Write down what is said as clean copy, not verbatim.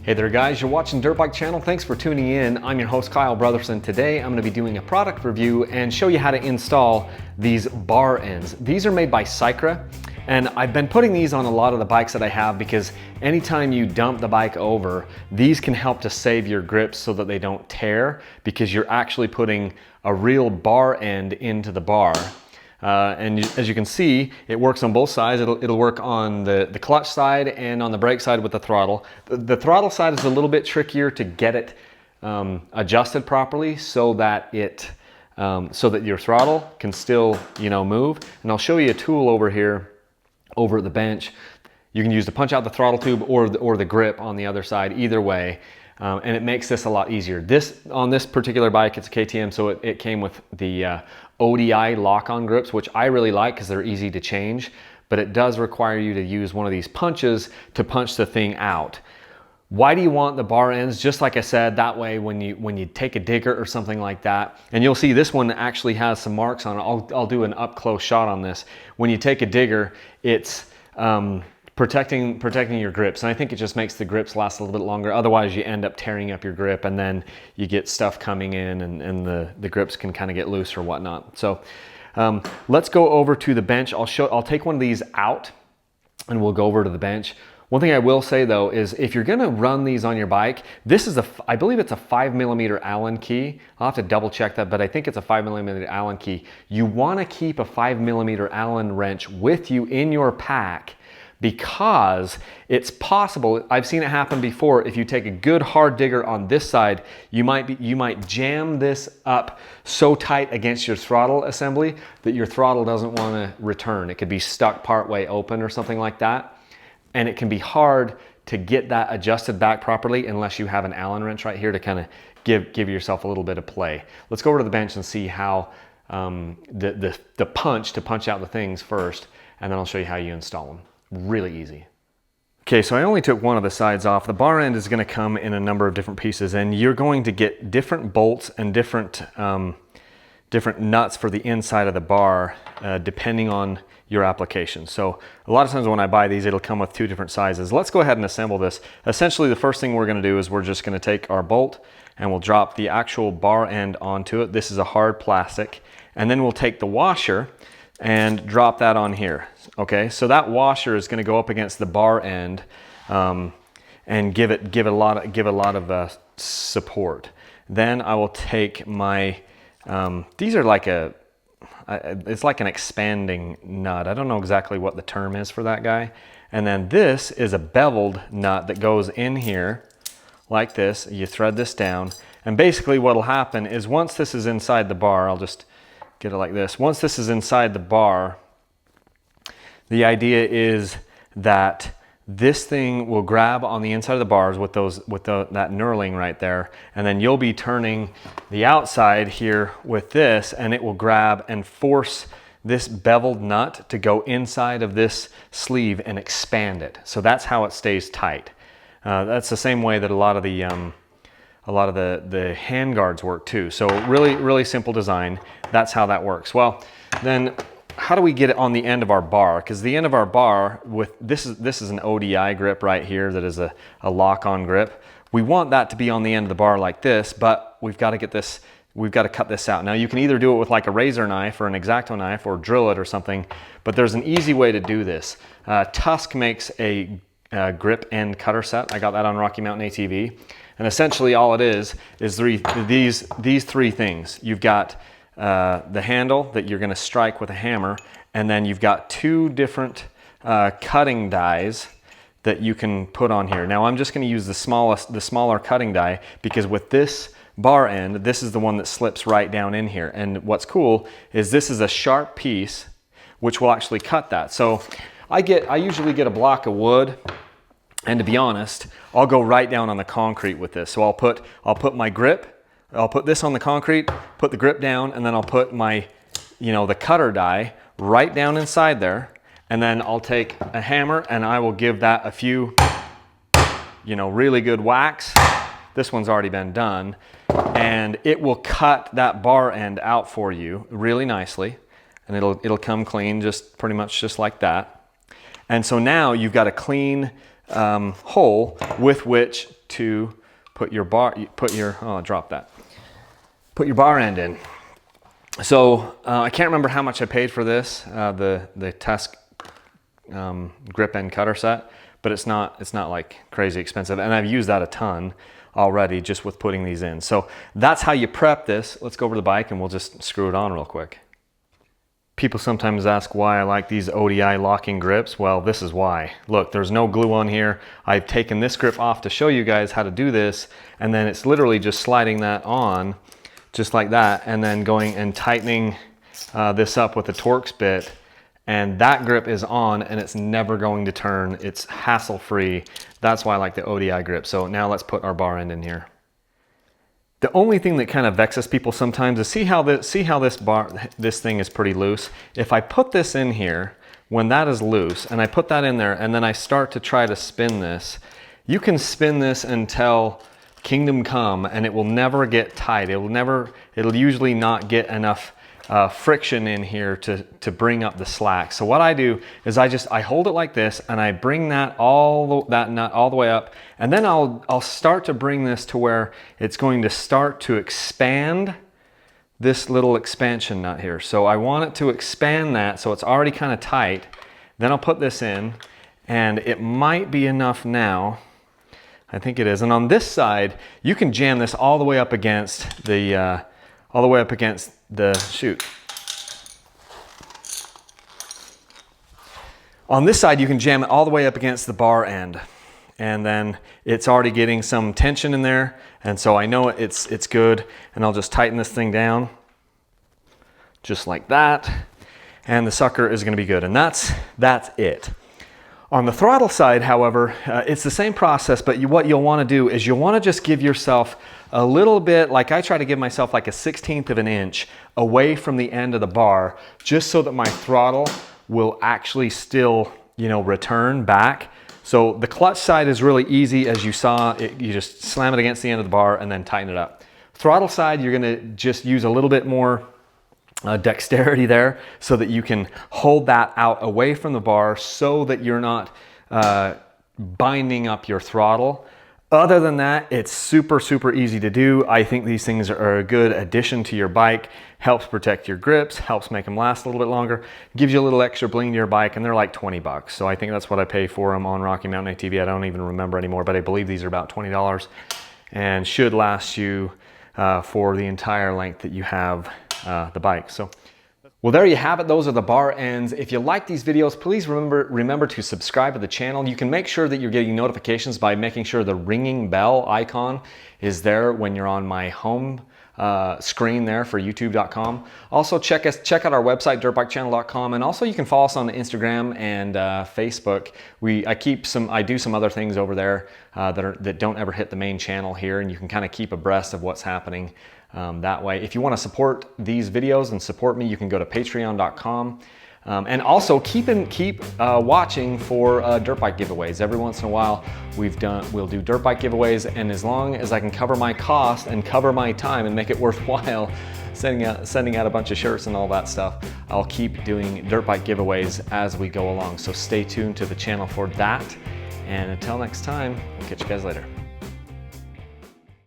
Hey there guys, you're watching Dirt Bike Channel. Thanks for tuning in. I'm your host Kyle Brotherson. Today I'm going to be doing a product review and show you how to install these bar ends. These are made by Cycra, and I've been putting these on a lot of the bikes that I have because anytime you dump the bike over, these can help to save your grips so that they don't tear, because you're actually putting a real bar end into the bar. As you can see, it works on both sides. It'll work on the clutch side and on the brake side with the throttle. The throttle side is a little bit trickier to get it adjusted properly so that your throttle can still, move. And I'll show you a tool over here, over at the bench. You can use to punch out the throttle tube or the grip on the other side, either way. And it makes this a lot easier. On this particular bike, it's a KTM, so it came with the ODI lock-on grips, which I really like because they're easy to change, but it does require you to use one of these punches to punch the thing out. Why do you want the bar ends? Just like I said, that way when you take a digger or something like that, and you'll see this one actually has some marks on it. I'll do an up-close shot on this. When you take a digger, it's protecting your grips, and I think it just makes the grips last a little bit longer. Otherwise you end up tearing up your grip, and then you get stuff coming in, and the grips can kind of get loose or whatnot. So let's go over to the bench. I'll take one of these out and we'll go over to the bench. One thing I will say though is if you're gonna run these on your bike, this is I believe it's a 5mm Allen key. I'll have to double check that, but I think it's a 5mm Allen key. You wanna keep a 5mm Allen wrench with you in your pack, because it's possible, I've seen it happen before, if you take a good hard digger on this side, you might jam this up so tight against your throttle assembly that your throttle doesn't want to return. It could be stuck partway open or something like that, and it can be hard to get that adjusted back properly unless you have an Allen wrench right here to kind of give yourself a little bit of play. Let's go over to the bench and see how the punch to punch out the things first, and then I'll show you how you install them. Really easy. Okay, so I only took one of the sides off. The bar end is going to come in a number of different pieces, and you're going to get different bolts and different nuts for the inside of the bar depending on your application. So a lot of times when I buy these, it'll come with two different sizes. Let's go ahead and assemble this. Essentially, the first thing we're going to do is we're just going to take our bolt and we'll drop the actual bar end onto it. This is a hard plastic, and then we'll take the washer and drop that on here. Okay, so that washer is going to go up against the bar end and give a lot of support. Then I will take my these are like it's like an expanding nut. I don't know exactly what the term is for that guy. And then this is a beveled nut that goes in here like this. You thread this down, and basically what will happen is once this is inside the bar, I'll just get it like this. Once this is inside the bar, the idea is that this thing will grab on the inside of the bars with that knurling right there, and then you'll be turning the outside here with this, and it will grab and force this beveled nut to go inside of this sleeve and expand it. So that's how it stays tight. That's the same way that a lot of the hand guards work too. So really simple design. That's how that works. Well, then how do we get it on the end of our bar? Because the end of our bar, this is an ODI grip right here that is a lock-on grip. We want that to be on the end of the bar like this, but we've got to cut this out. Now you can either do it with like a razor knife or an X-Acto knife or drill it or something, but there's an easy way to do this. Tusk makes a grip end cutter set. I got that on Rocky Mountain ATV. And essentially all it is these three things. You've got the handle that you're going to strike with a hammer, and then you've got two different cutting dies that you can put on here. Now I'm just going to use the smaller cutting die, because with this bar end, this is the one that slips right down in here. And what's cool is this is a sharp piece which will actually cut that. So I usually get a block of wood, and to be honest, I'll go right down on the concrete with this. So I'll put my grip, I'll put this on the concrete, put the grip down, and then I'll put my, the cutter die right down inside there, and then I'll take a hammer and I will give that a few, really good whacks. This one's already been done, and it will cut that bar end out for you really nicely, and it'll come clean, just pretty much just like that. And so now you've got a clean hole with which to put your bar, drop that. Put your bar end in. So I can't remember how much I paid for this, the Tusk grip end cutter set, but it's not like crazy expensive, and I've used that a ton already just with putting these in. So that's how you prep this. Let's go over the bike and we'll just screw it on real quick. People sometimes ask why I like these ODI locking grips. Well, this is why. Look, there's no glue on here. I've taken this grip off to show you guys how to do this, and then it's literally just sliding that on just like that, and then going and tightening this up with a Torx bit, and that grip is on and it's never going to turn. It's hassle-free. That's why I like the ODI grip. So now let's put our bar end in here. The only thing that kind of vexes people sometimes is see how this thing is pretty loose. If I put this in here, when that is loose, and I put that in there, and then I start to try to spin this, you can spin this until kingdom come, and it will never get tight. It'll usually not get enough friction in here to bring up the slack. So what I do is I hold it like this, and I bring that nut all the way up, and then I'll start to bring this to where it's going to start to expand this little expansion nut here. So I want it to expand that so it's already kind of tight. Then I'll put this in, and it might be enough now. I think it is. And on this side, you can jam this all the way up against the chute. On this side, you can jam it all the way up against the bar end, and then it's already getting some tension in there, and so I know it's good. And I'll just tighten this thing down, just like that, and the sucker is going to be good. And that's it. On the throttle side, however, it's the same process, but what you'll want to do is you'll want to just give yourself a little bit, like I try to give myself like a 1/16 of an inch away from the end of the bar, just so that my throttle will actually still, return back. So the clutch side is really easy, as you saw. You just slam it against the end of the bar and then tighten it up. Throttle side, you're going to just use a little bit more dexterity there, so that you can hold that out away from the bar so that you're not binding up your throttle. Other than that, it's super, super easy to do. I think these things are a good addition to your bike. Helps protect your grips, helps make them last a little bit longer, gives you a little extra bling to your bike, and they're like 20 bucks. So I think that's what I pay for them on Rocky Mountain ATV. I don't even remember anymore, but I believe these are about $20 and should last you for the entire length that you have the bike. So, well, there you have it. Those are the bar ends. If you like these videos, please remember to subscribe to the channel. You can make sure that you're getting notifications by making sure the ringing bell icon is there when you're on my home screen there for youtube.com. Also check out our website, dirtbikechannel.com, and also you can follow us on Instagram and Facebook. I do some other things over there that don't ever hit the main channel here, and you can kind of keep abreast of what's happening that way. If you want to support these videos and support me, you can go to patreon.com. And also keep watching for dirt bike giveaways. Every once in a while we'll do dirt bike giveaways, and as long as I can cover my cost and cover my time and make it worthwhile sending out a bunch of shirts and all that stuff, I'll keep doing dirt bike giveaways as we go along. So stay tuned to the channel for that, and until next time, we'll catch you guys later.